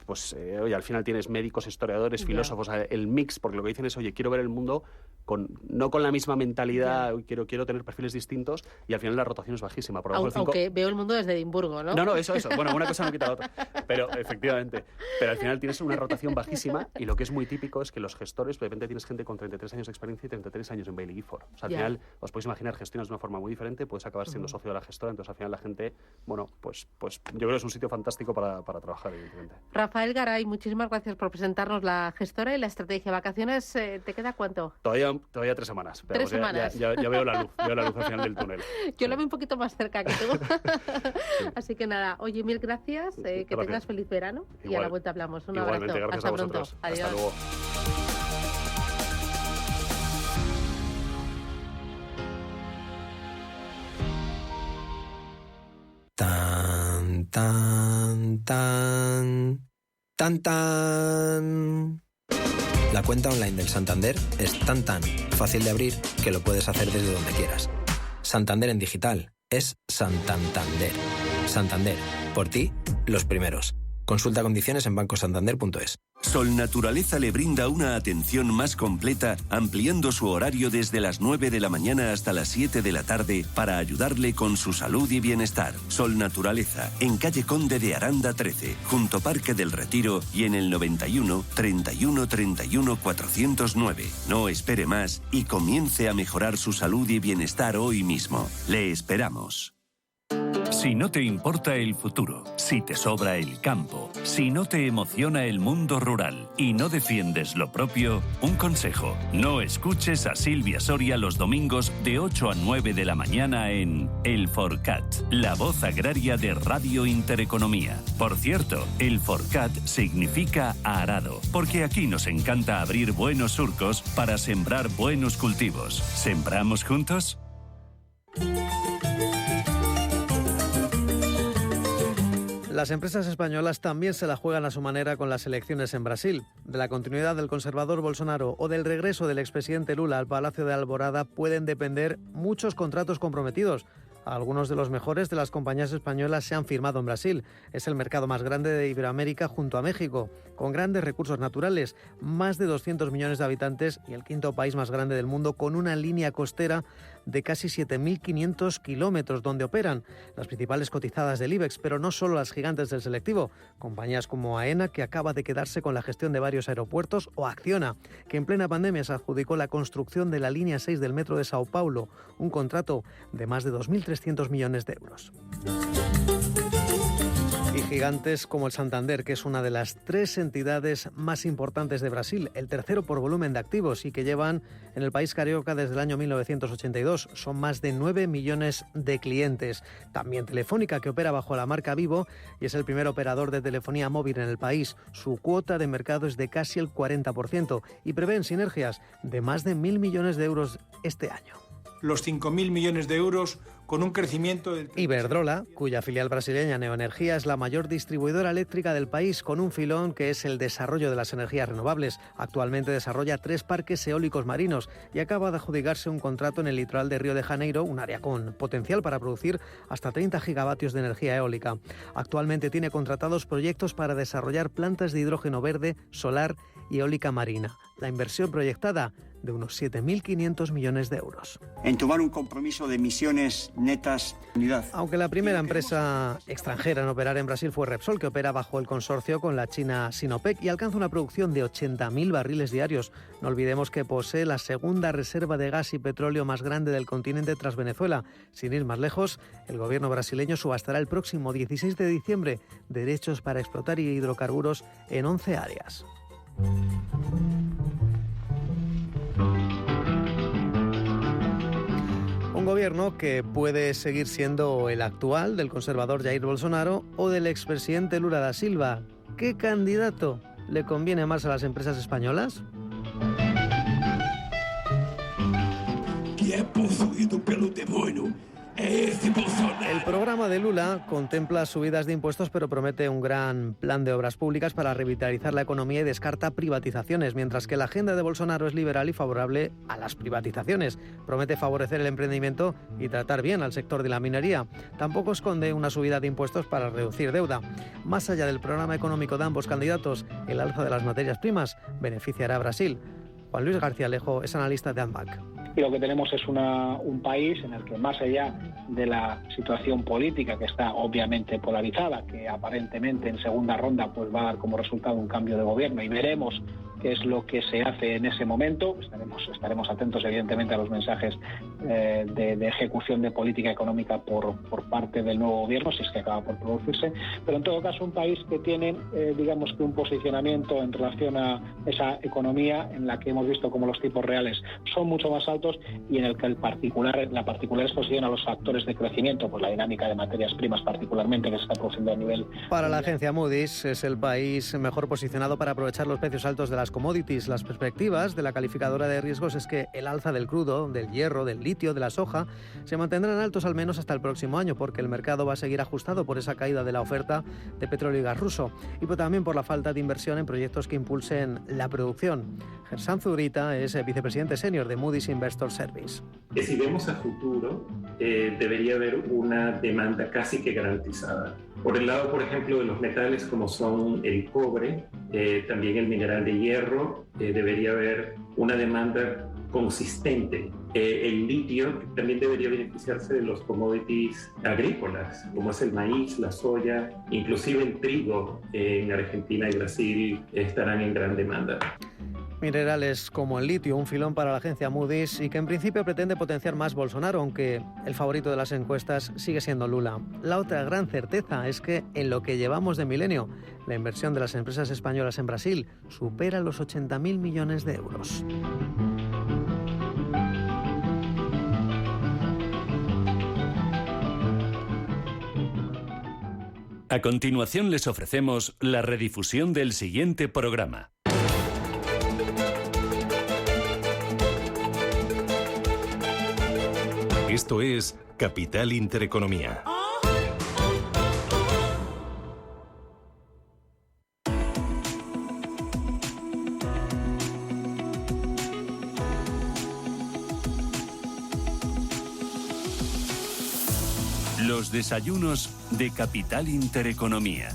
pues oye, al final tienes médicos, historiadores, filósofos, el mix, porque lo que dicen es, oye, quiero ver el mundo no con la misma mentalidad, quiero tener perfiles distintos, y al final la rotación es bajísima. Por Aunque veo el mundo desde Edimburgo, ¿no? No, eso. Bueno, una cosa no quita la otra. Pero efectivamente. Pero al final tienes una rotación bajísima, y lo que es muy típico es que los gestores, de repente tienes gente con 33 años de experiencia y 33 años en Baillie Gifford. O sea, al final os podéis imaginar, gestionas de una forma muy diferente, puedes acabar siendo socio de la gestora, entonces al final la gente, bueno, pues yo creo que es un sitio fantástico para trabajar, evidentemente. Rafael Garay, muchísimas gracias por presentarnos la gestora y la estrategia. ¿Vacaciones te queda cuánto? Todavía 3 semanas. Pero 3 semanas. Ya veo la luz al final del túnel. Yo lo veo un poquito más cerca que tú. Así que nada, oye, mil gracias, que tengas feliz verano. Y a la vuelta hablamos. Un abrazo. Gracias. Hasta a vosotros. Pronto. Adiós. Hasta luego. Tan. La cuenta online del Santander es tan fácil de abrir que lo puedes hacer desde donde quieras. Santander en digital es Santander. Santander, por ti, los primeros. Consulta condiciones en bancosantander.es. Sol Naturaleza le brinda una atención más completa, ampliando su horario desde las 9 de la mañana hasta las 7 de la tarde para ayudarle con su salud y bienestar. Sol Naturaleza, en calle Conde de Aranda 13, junto Parque del Retiro, y en el 91 31 31 409. No espere más y comience a mejorar su salud y bienestar hoy mismo. Le esperamos. Si no te importa el futuro, si te sobra el campo, si no te emociona el mundo rural y no defiendes lo propio, un consejo: no escuches a Silvia Soria los domingos de 8 a 9 de la mañana en El Forcat, la voz agraria de Radio Intereconomía. Por cierto, El Forcat significa arado, porque aquí nos encanta abrir buenos surcos para sembrar buenos cultivos. ¿Sembramos juntos? Las empresas españolas también se la juegan a su manera con las elecciones en Brasil. De la continuidad del conservador Bolsonaro o del regreso del expresidente Lula al Palacio de Alvorada pueden depender muchos contratos comprometidos. Algunos de los mejores de las compañías españolas se han firmado en Brasil. Es el mercado más grande de Iberoamérica junto a México, con grandes recursos naturales, más de 200 millones de habitantes y el 5º país más grande del mundo, con una línea costera de casi 7.500 kilómetros donde operan las principales cotizadas del IBEX, pero no solo las gigantes del selectivo. Compañías como Aena, que acaba de quedarse con la gestión de varios aeropuertos, o Acciona, que en plena pandemia se adjudicó la construcción de la línea 6 del metro de Sao Paulo, un contrato de más de 2.300 millones de euros. Y gigantes como el Santander, que es una de las 3 entidades más importantes de Brasil, el tercero por volumen de activos y que llevan en el país carioca desde el año 1982. Son más de 9 millones de clientes. También Telefónica, que opera bajo la marca Vivo y es el primer operador de telefonía móvil en el país. Su cuota de mercado es de casi el 40% y prevén sinergias de más de 1.000 millones de euros este año. los 5.000 millones de euros con un crecimiento del... Iberdrola, cuya filial brasileña Neoenergia es la mayor distribuidora eléctrica del país, con un filón que es el desarrollo de las energías renovables. Actualmente desarrolla 3 parques eólicos marinos y acaba de adjudicarse un contrato en el litoral de Río de Janeiro, un área con potencial para producir hasta 30 gigavatios de energía eólica. Actualmente tiene contratados proyectos para desarrollar plantas de hidrógeno verde, solar y eólica marina. La inversión proyectada de unos 7.500 millones de euros. En tomar un compromiso de emisiones netas unidad. Aunque la primera empresa extranjera en operar en Brasil fue Repsol, que opera bajo el consorcio con la china Sinopec y alcanza una producción de 80.000 barriles diarios. No olvidemos que posee la segunda reserva de gas y petróleo más grande del continente tras Venezuela. Sin ir más lejos, el gobierno brasileño subastará el próximo 16 de diciembre derechos para explotar hidrocarburos en 11 áreas. Un gobierno que puede seguir siendo el actual del conservador Jair Bolsonaro o del expresidente Lula da Silva. ¿Qué candidato le conviene más a las empresas españolas? Que é possuído pelo demônio. El programa de Lula contempla subidas de impuestos, pero promete un gran plan de obras públicas para revitalizar la economía y descarta privatizaciones, mientras que la agenda de Bolsonaro es liberal y favorable a las privatizaciones. Promete favorecer el emprendimiento y tratar bien al sector de la minería. Tampoco esconde una subida de impuestos para reducir deuda. Más allá del programa económico de ambos candidatos, el alza de las materias primas beneficiará a Brasil. Juan Luis García Alejo es analista de ANBAC. Y lo que tenemos es un país en el que, más allá de la situación política, que está obviamente polarizada, que aparentemente en segunda ronda pues va a dar como resultado un cambio de gobierno, y veremos qué es lo que se hace en ese momento. Estaremos atentos, evidentemente, a los mensajes de ejecución de política económica por parte del nuevo gobierno, si es que acaba por producirse. Pero en todo caso, un país que tiene, digamos que un posicionamiento en relación a esa economía en la que hemos visto como los tipos reales son mucho más altos y en el que la particular exposición a los factores de crecimiento, pues la dinámica de materias primas particularmente que se está produciendo a nivel... Para la agencia Moody's es el país mejor posicionado para aprovechar los precios altos de las commodities. Las perspectivas de la calificadora de riesgos es que el alza del crudo, del hierro, del litio, de la soja se mantendrán altos al menos hasta el próximo año, porque el mercado va a seguir ajustado por esa caída de la oferta de petróleo y gas ruso y también por la falta de inversión en proyectos que impulsen la producción. Gersan Zurita es el vicepresidente senior de Moody's Investor Service. Si vemos a futuro, debería haber una demanda casi que garantizada. Por el lado, por ejemplo, de los metales como son el cobre, también el mineral de hierro, debería haber una demanda consistente. El litio también debería beneficiarse de los commodities agrícolas, como es el maíz, la soya, inclusive el trigo en Argentina y Brasil estarán en gran demanda. Minerales como el litio, un filón para la agencia Moody's y que en principio pretende potenciar más Bolsonaro, aunque el favorito de las encuestas sigue siendo Lula. La otra gran certeza es que en lo que llevamos de milenio, la inversión de las empresas españolas en Brasil supera los 80.000 millones de euros. A continuación les ofrecemos la redifusión del siguiente programa. Esto es Capital Intereconomía. Los desayunos de Capital Intereconomía.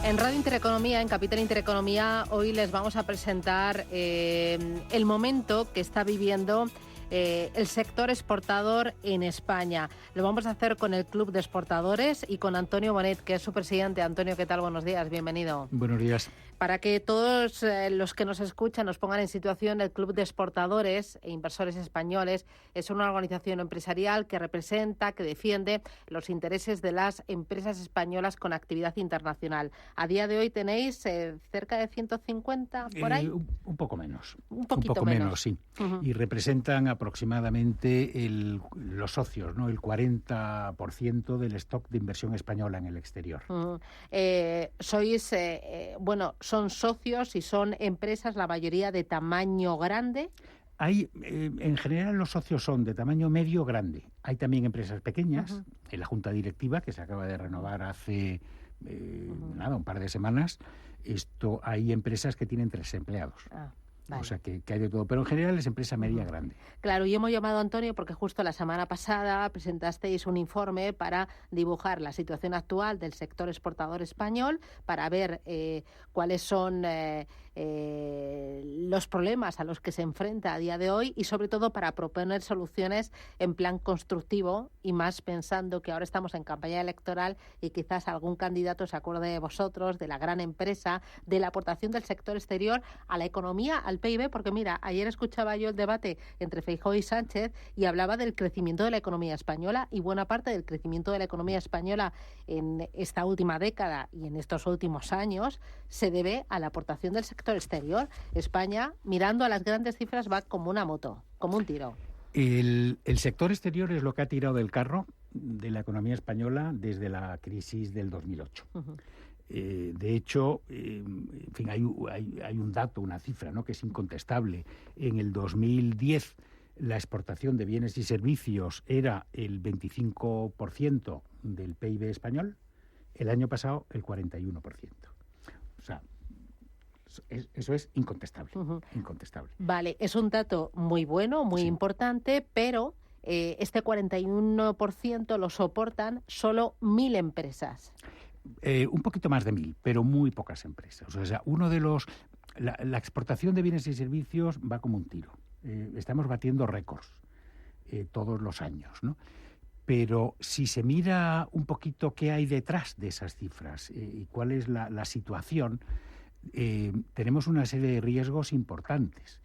En Radio Intereconomía, en Capital Intereconomía, hoy les vamos a presentar el momento que está viviendo el sector exportador en España. Lo vamos a hacer con el Club de Exportadores y con Antonio Bonet, que es su presidente. Antonio, ¿qué tal? Buenos días, bienvenido. Buenos días. Para que todos los que nos escuchan nos pongan en situación, el Club de Exportadores e Inversores Españoles es una organización empresarial que representa, que defiende los intereses de las empresas españolas con actividad internacional. A día de hoy tenéis cerca de 150 por ahí. Un poco menos. Un poquito un poco menos, sí. Uh-huh. Y representan aproximadamente los socios, ¿no? El 40% del stock de inversión española en el exterior. Uh-huh. Son socios y son empresas, la mayoría de tamaño grande. Hay, en general, los socios son de tamaño medio grande. Hay también empresas pequeñas. Uh-huh. En la junta directiva, que se acaba de renovar hace un par de semanas, hay empresas que tienen 3 empleados. Vale. O sea, que hay de todo. Pero en general es empresa media grande. Claro, y hemos llamado a Antonio porque justo la semana pasada presentasteis un informe para dibujar la situación actual del sector exportador español, para ver cuáles son los problemas a los que se enfrenta a día de hoy y sobre todo para proponer soluciones en plan constructivo y más pensando que ahora estamos en campaña electoral y quizás algún candidato se acuerde de vosotros, de la gran empresa, de la aportación del sector exterior a la economía, al PIB, porque mira, ayer escuchaba yo el debate entre Feijóo y Sánchez y hablaba del crecimiento de la economía española y buena parte del crecimiento de la economía española en esta última década y en estos últimos años se debe a la aportación del sector exterior. España, mirando a las grandes cifras, va como una moto, como un tiro. El sector exterior es lo que ha tirado del carro de la economía española desde la crisis del 2008. Uh-huh. De hecho, en fin, hay un dato, una cifra, ¿no?, que es incontestable. En el 2010 la exportación de bienes y servicios era el 25% del PIB español, el año pasado el 41%. O sea, eso es incontestable, incontestable. Vale, es un dato muy bueno, muy importante, pero este 41% lo soportan solo 1.000 empresas. Un poquito más de 1.000, pero muy pocas empresas. O sea, la exportación de bienes y servicios va como un tiro. Estamos batiendo récords todos los años, ¿no? Pero si se mira un poquito qué hay detrás de esas cifras y cuál es la situación, tenemos una serie de riesgos importantes.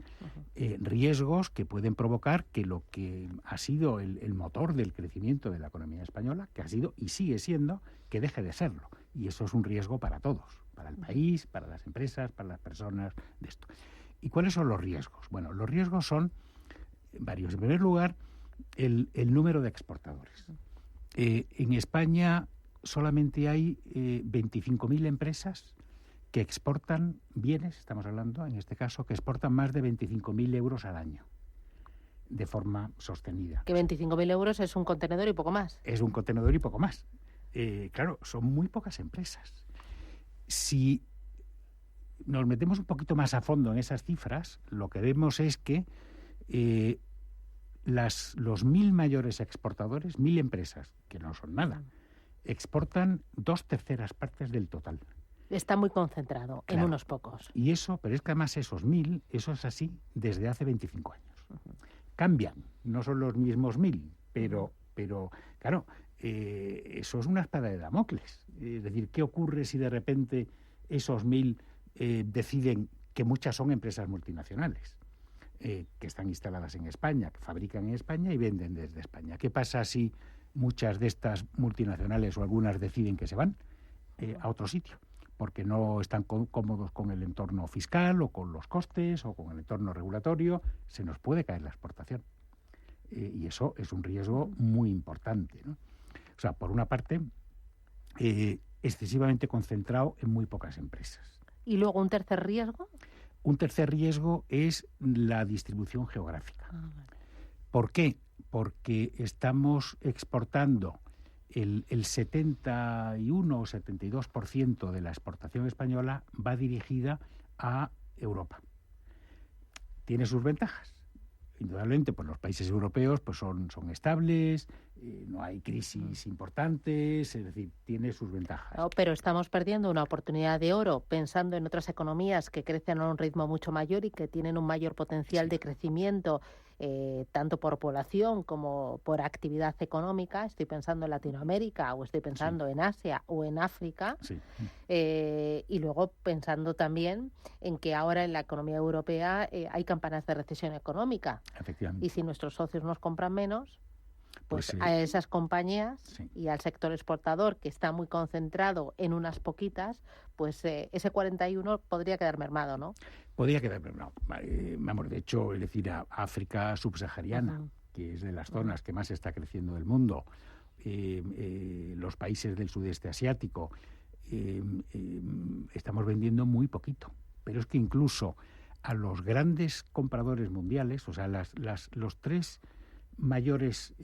Riesgos que pueden provocar que lo que ha sido el motor del crecimiento de la economía española, que ha sido y sigue siendo, que deje de serlo. Y eso es un riesgo para todos, para el país, para las empresas, para las personas de esto. ¿Y cuáles son los riesgos? Bueno, los riesgos son varios. En primer lugar, el número de exportadores. En España solamente hay 25.000 empresas que exportan bienes, estamos hablando en este caso, que exportan más de 25.000 euros al año de forma sostenida. Que 25.000 euros es un contenedor y poco más. Es un contenedor y poco más. Claro, son muy pocas empresas. Si nos metemos un poquito más a fondo en esas cifras, lo que vemos es que los 1.000 mayores exportadores, 1.000 empresas, que no son nada, exportan 2/3 partes del total. Está muy concentrado en unos pocos. Y pero es que además esos 1.000, eso es así desde hace 25 años. Cambian, no son los mismos 1.000, pero claro, eso es una espada de Damocles. Es decir, ¿qué ocurre si de repente esos 1.000 deciden que muchas son empresas multinacionales, que están instaladas en España, que fabrican en España y venden desde España? ¿Qué pasa si muchas de estas multinacionales o algunas deciden que se van a otro sitio? Porque no están cómodos con el entorno fiscal o con los costes o con el entorno regulatorio, se nos puede caer la exportación. Y eso es un riesgo muy importante, ¿no? O sea, por una parte, excesivamente concentrado en muy pocas empresas. ¿Y luego un tercer riesgo? Un tercer riesgo es la distribución geográfica. Vale. ¿Por qué? Porque estamos exportando el 71 o 72% de la exportación española va dirigida a Europa. Tiene sus ventajas. Indudablemente, pues los países europeos pues son estables, no hay crisis importantes, es decir, tiene sus ventajas. No, pero estamos perdiendo una oportunidad de oro pensando en otras economías que crecen a un ritmo mucho mayor y que tienen un mayor potencial de crecimiento, tanto por población como por actividad económica. Estoy pensando en Latinoamérica o estoy pensando en Asia o en África. Y luego pensando también en que ahora en la economía europea hay campanas de recesión económica. Efectivamente. Y si nuestros socios nos compran menos, pues a esas compañías y al sector exportador, que está muy concentrado en unas poquitas, pues ese 41 podría quedar mermado, ¿no? Podría quedar mermado. Vamos, de hecho, es decir, a África subsahariana, que es de las zonas que más está creciendo del mundo, los países del sudeste asiático, estamos vendiendo muy poquito. Pero es que incluso a los grandes compradores mundiales, o sea, los tres mayores,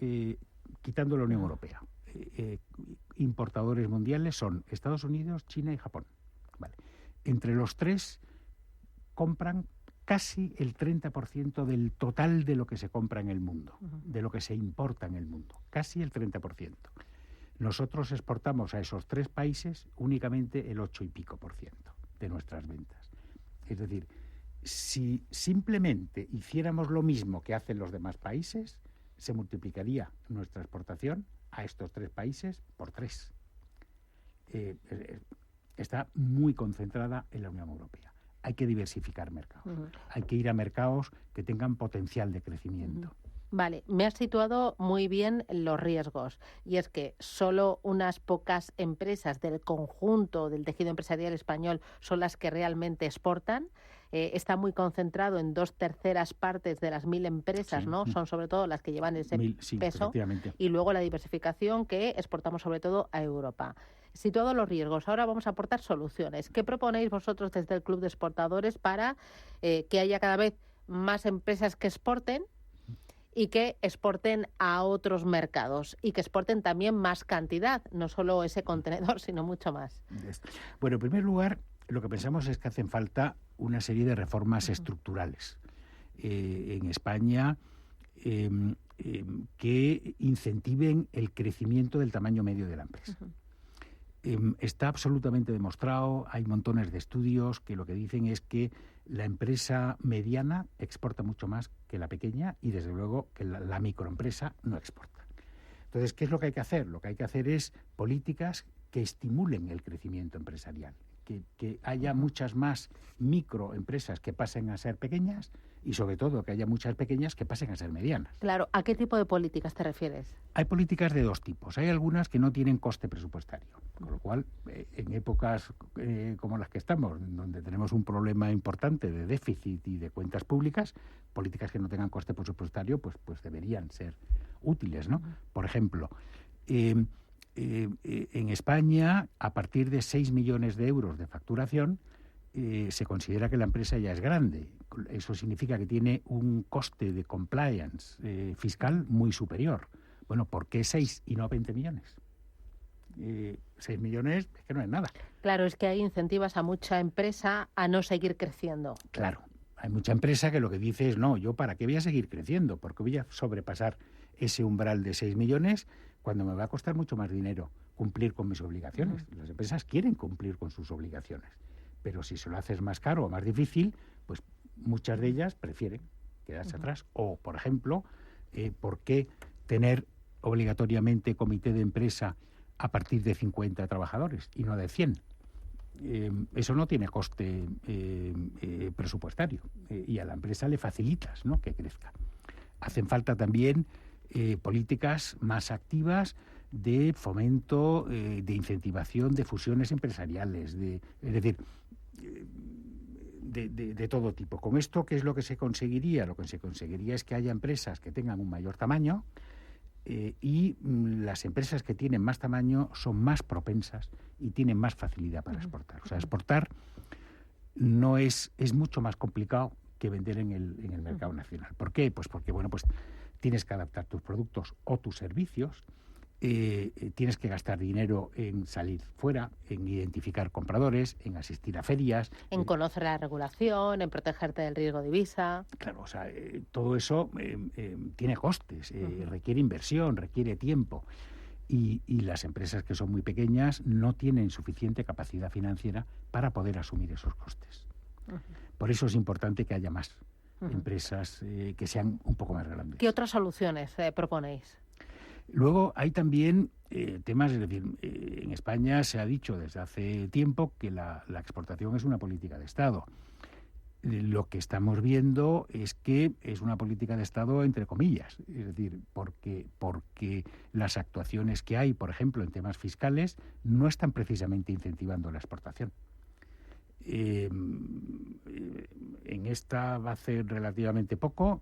quitando la Unión Europea, importadores mundiales son Estados Unidos, China y Japón. Vale. Entre los tres compran casi el 30% del total de lo que se compra en el mundo, de lo que se importa en el mundo, casi el 30%. Nosotros exportamos a esos tres países únicamente el 8 y pico % de nuestras ventas. Es decir, si simplemente hiciéramos lo mismo que hacen los demás países, se multiplicaría nuestra exportación a estos tres países por 3. Está muy concentrada en la Unión Europea. Hay que diversificar mercados. Hay que ir a mercados que tengan potencial de crecimiento. Vale, me has situado muy bien los riesgos, y es que solo unas pocas empresas del conjunto del tejido empresarial español son las que realmente exportan. Está muy concentrado en 2/3 partes de las 1.000 empresas, ¿no? Son sobre todo las que llevan ese peso. Y luego la diversificación, que exportamos sobre todo a Europa. Situados los riesgos, ahora vamos a aportar soluciones. ¿Qué proponéis vosotros desde el Club de Exportadores para que haya cada vez más empresas que exporten y que exporten a otros mercados y que exporten también más cantidad, no solo ese contenedor, sino mucho más? Bueno, en primer lugar, lo que pensamos es que hacen falta una serie de reformas estructurales en España que incentiven el crecimiento del tamaño medio de la empresa. Está absolutamente demostrado, hay montones de estudios que lo que dicen es que la empresa mediana exporta mucho más que la pequeña y desde luego que la microempresa no exporta. Entonces, ¿qué es lo que hay que hacer? Lo que hay que hacer es políticas que estimulen el crecimiento empresarial, que haya muchas más microempresas que pasen a ser pequeñas y sobre todo que haya muchas pequeñas que pasen a ser medianas. Claro, ¿a qué tipo de políticas te refieres? Hay políticas de dos tipos. Hay algunas que no tienen coste presupuestario, con lo cual en épocas como las que estamos, donde tenemos un problema importante de déficit y de cuentas públicas, políticas que no tengan coste presupuestario pues deberían ser útiles, ¿no? Por ejemplo, en España, a partir de 6 millones de euros de facturación, se considera que la empresa ya es grande. Eso significa que tiene un coste de compliance fiscal muy superior. Bueno, ¿por qué 6 y no 20 millones? 6 millones es que no es nada. Claro, es que hay incentivas a mucha empresa a no seguir creciendo. Claro, hay mucha empresa que lo que dice es, no, ¿yo para qué voy a seguir creciendo? Porque voy a sobrepasar ese umbral de 6 millones cuando me va a costar mucho más dinero cumplir con mis obligaciones. Las empresas quieren cumplir con sus obligaciones, pero si se lo haces más caro o más difícil, pues muchas de ellas prefieren quedarse atrás. O, por ejemplo, ¿por qué tener obligatoriamente comité de empresa a partir de 50 trabajadores y no de 100? Eso no tiene coste presupuestario y a la empresa le facilitas, ¿no?, que crezca. Hacen falta también políticas más activas de fomento, de incentivación de fusiones empresariales, es decir, de todo tipo. Con esto, ¿qué es lo que se conseguiría? Lo que se conseguiría es que haya empresas que tengan un mayor tamaño y las empresas que tienen más tamaño son más propensas y tienen más facilidad para exportar. O sea, exportar no es mucho más complicado que vender en el mercado nacional. ¿Por qué? Pues porque, bueno, pues tienes que adaptar tus productos o tus servicios, tienes que gastar dinero en salir fuera, en identificar compradores, en asistir a ferias. En conocer la regulación, en protegerte del riesgo de divisa. Claro, o sea, todo eso tiene costes, requiere inversión, requiere tiempo. Y las empresas que son muy pequeñas no tienen suficiente capacidad financiera para poder asumir esos costes. Por eso es importante que haya más empresas que sean un poco más grandes. ¿Qué otras soluciones proponéis? Luego hay también temas, es decir, en España se ha dicho desde hace tiempo que la exportación es una política de Estado. Lo que estamos viendo es que es una política de Estado entre comillas, es decir, porque las actuaciones que hay, por ejemplo, en temas fiscales, no están precisamente incentivando la exportación. En esta va a ser relativamente poco,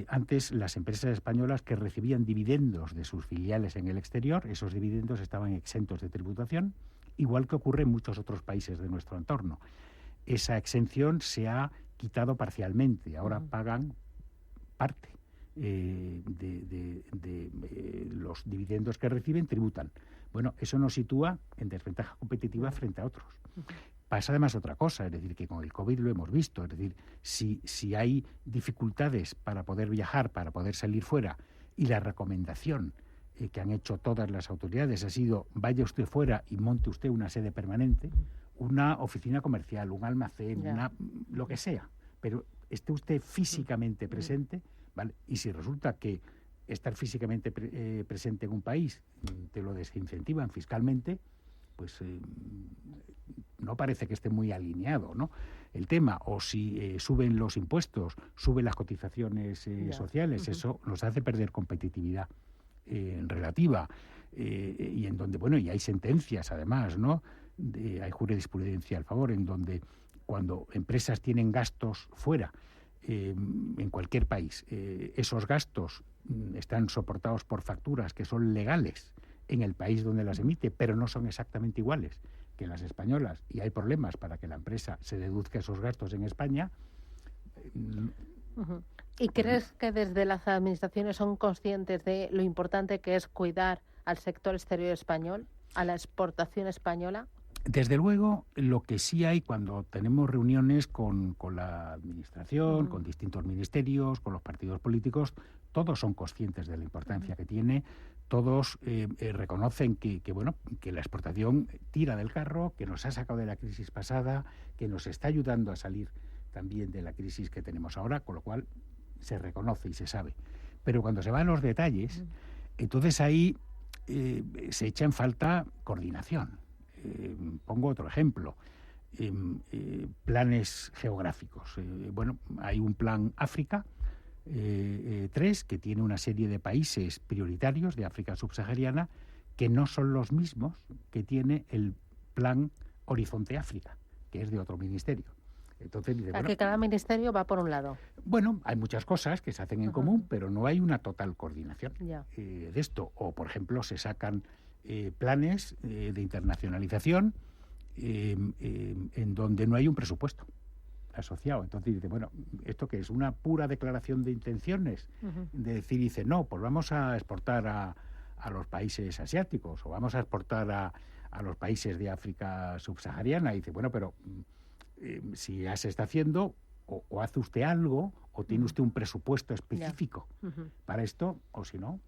antes las empresas españolas que recibían dividendos de sus filiales en el exterior, esos dividendos estaban exentos de tributación, igual que ocurre en muchos otros países de nuestro entorno. Esa exención se ha quitado parcialmente, ahora pagan parte de los dividendos que reciben, tributan. Bueno, eso nos sitúa en desventaja competitiva frente a otros. Pasa además otra cosa, es decir, que con el COVID lo hemos visto, es decir, si hay dificultades para poder viajar, para poder salir fuera, y la recomendación que han hecho todas las autoridades ha sido vaya usted fuera y monte usted una sede permanente, una oficina comercial, un almacén, lo que sea, pero esté usted físicamente presente, ¿vale? Y si resulta que estar físicamente presente en un país te lo desincentivan fiscalmente, pues no parece que esté muy alineado, ¿no? El tema, o si suben los impuestos, suben las cotizaciones sociales, eso nos hace perder competitividad relativa, y en donde, bueno, y hay sentencias además, ¿no? Hay jurisprudencia al favor, en donde cuando empresas tienen gastos fuera, en cualquier país, esos gastos están soportados por facturas que son legales en el país donde las emite, pero no son exactamente iguales que las españolas, y hay problemas para que la empresa se deduzca esos gastos en España. ¿Y crees que desde las administraciones son conscientes de lo importante que es cuidar al sector exterior español, a la exportación española? Desde luego, lo que sí hay cuando tenemos reuniones con la administración, con distintos ministerios, con los partidos políticos, todos son conscientes de la importancia que tiene, todos reconocen que la exportación tira del carro, que nos ha sacado de la crisis pasada, que nos está ayudando a salir también de la crisis que tenemos ahora, con lo cual se reconoce y se sabe. Pero cuando se van los detalles, entonces ahí se echa en falta coordinación. Pongo otro ejemplo, planes geográficos. Hay un plan África 3 que tiene una serie de países prioritarios de África subsahariana que no son los mismos que tiene el plan Horizonte África, que es de otro ministerio. Entonces, que cada ministerio va por un lado. Bueno, hay muchas cosas que se hacen en común, pero no hay una total coordinación de esto. O, por ejemplo, se sacan planes de internacionalización en donde no hay un presupuesto asociado. Entonces dice, ¿esto qué es? ¿Una pura declaración de intenciones? De decir, dice, no, pues vamos a exportar a los países asiáticos o vamos a exportar a los países de África subsahariana. Y dice, pero si ya se está haciendo, o hace usted algo, o tiene usted un presupuesto específico para esto, o si no,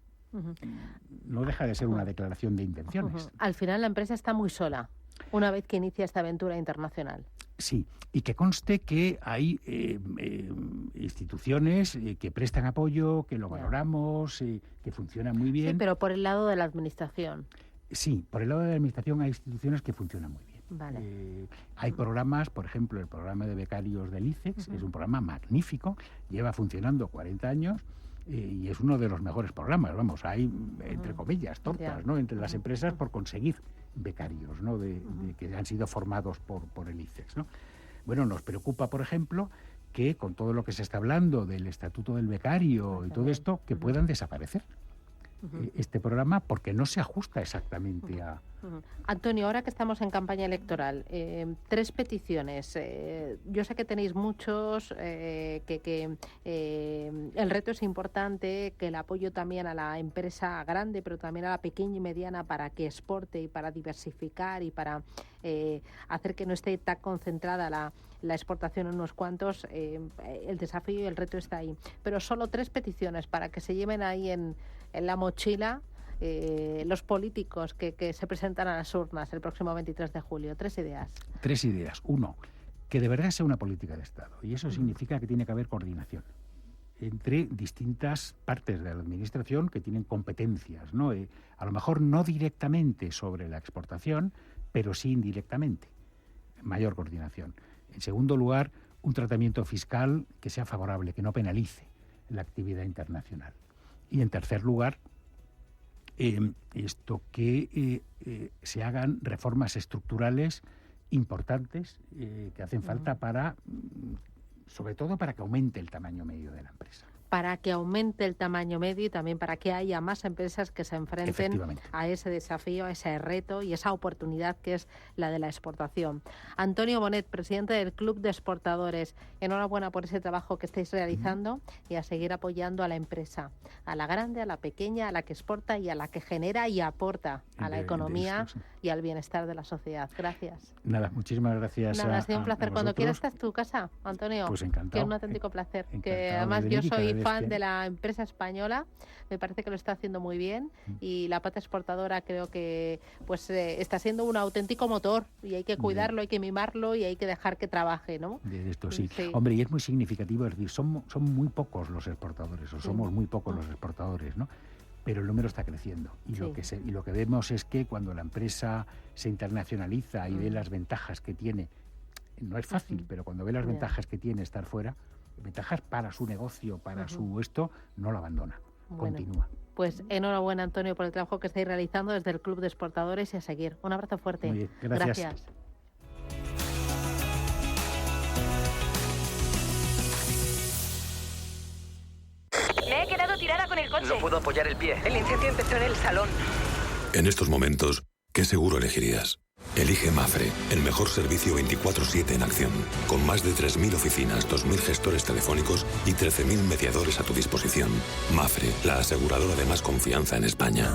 no deja de ser una declaración de intenciones. Al final la empresa está muy sola una vez que inicia esta aventura internacional. Sí, y que conste que hay instituciones que prestan apoyo, que lo valoramos, que funcionan muy bien. Sí, pero por el lado de la administración. Sí, por el lado de la administración hay instituciones que funcionan muy bien. Vale. Hay programas, por ejemplo, el programa de becarios del ICEX, es un programa magnífico, lleva funcionando 40 años, y es uno de los mejores programas, hay, entre comillas, tortas, ¿no?, entre las empresas por conseguir becarios, ¿no?, de que han sido formados por el ICEX, ¿no? Nos preocupa, por ejemplo, que con todo lo que se está hablando del estatuto del becario y todo esto, que puedan desaparecer este programa porque no se ajusta exactamente Antonio, ahora que estamos en campaña electoral, 3 peticiones. Yo sé que tenéis muchos, que el reto es importante, que el apoyo también a la empresa grande, pero también a la pequeña y mediana para que exporte y para diversificar y para hacer que no esté tan concentrada la exportación en unos cuantos. El desafío y el reto está ahí. Pero solo 3 peticiones para que se lleven ahí en la mochila los políticos que se presentan a las urnas el próximo 23 de julio. 3 ideas. 3 ideas. 1, que de verdad sea una política de Estado. Y eso significa que tiene que haber coordinación entre distintas partes de la administración que tienen competencias, ¿no? A lo mejor no directamente sobre la exportación, pero sí indirectamente. Mayor coordinación. En segundo lugar, un tratamiento fiscal que sea favorable, que no penalice la actividad internacional. Y en tercer lugar, que se hagan reformas estructurales importantes que hacen falta sobre todo para que aumente el tamaño medio de la empresa. Para que aumente el tamaño medio y también para que haya más empresas que se enfrenten a ese desafío, a ese reto y esa oportunidad que es la de la exportación. Antonio Bonet, presidente del Club de Exportadores, enhorabuena por ese trabajo que estáis realizando y a seguir apoyando a la empresa, a la grande, a la pequeña, a la que exporta y a la que genera y aporta a la economía y al bienestar de la sociedad. Gracias. Nada, muchísimas gracias. Nada, ha sido un placer. Cuando quieras estás tu casa, Antonio. Pues encantado. Que es un auténtico placer. Que además yo soy fan de la empresa española, me parece que lo está haciendo muy bien y la pata exportadora creo que pues está siendo un auténtico motor y hay que cuidarlo, hay que mimarlo y hay que dejar que trabaje, ¿no? De esto sí. Hombre, y es muy significativo, es decir, son muy pocos los exportadores, somos muy pocos los exportadores, ¿no? Pero el número está creciendo y lo que vemos es que cuando la empresa se internacionaliza y ve las ventajas que tiene, no es fácil, pero cuando ve las ventajas que tiene estar fuera, ventajas para su negocio, para su no lo abandona, continúa. Pues enhorabuena, Antonio, por el trabajo que estáis realizando desde el Club de Exportadores y a seguir. Un abrazo fuerte. Muy bien, gracias. Me he quedado tirada con el coche. No puedo apoyar el pie. El incendio empezó en el salón. En estos momentos, ¿qué seguro elegirías? Elige Mapfre, el mejor servicio 24/7 en acción, con más de 3.000 oficinas, 2.000 gestores telefónicos y 13.000 mediadores a tu disposición. Mapfre, la aseguradora de más confianza en España.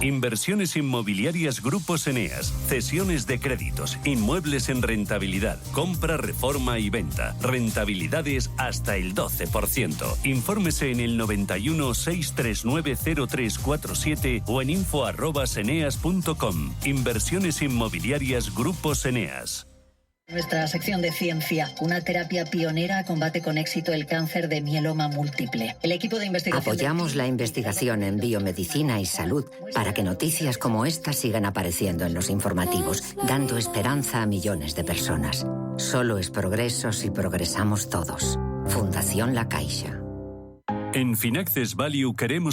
Inversiones inmobiliarias Grupos Eneas, cesiones de créditos, inmuebles en rentabilidad, compra, reforma y venta, rentabilidades hasta el 12%. Infórmese en el 91 639 0347 o en info@eneas.com. Inversiones inmobiliarias Grupos Eneas. Nuestra sección de ciencia, una terapia pionera combate con éxito el cáncer de mieloma múltiple. El equipo de investigación... Apoyamos la investigación en biomedicina y salud para que noticias como esta sigan apareciendo en los informativos, dando esperanza a millones de personas. Solo es progreso si progresamos todos. Fundación La Caixa. En Finaccess Value queremos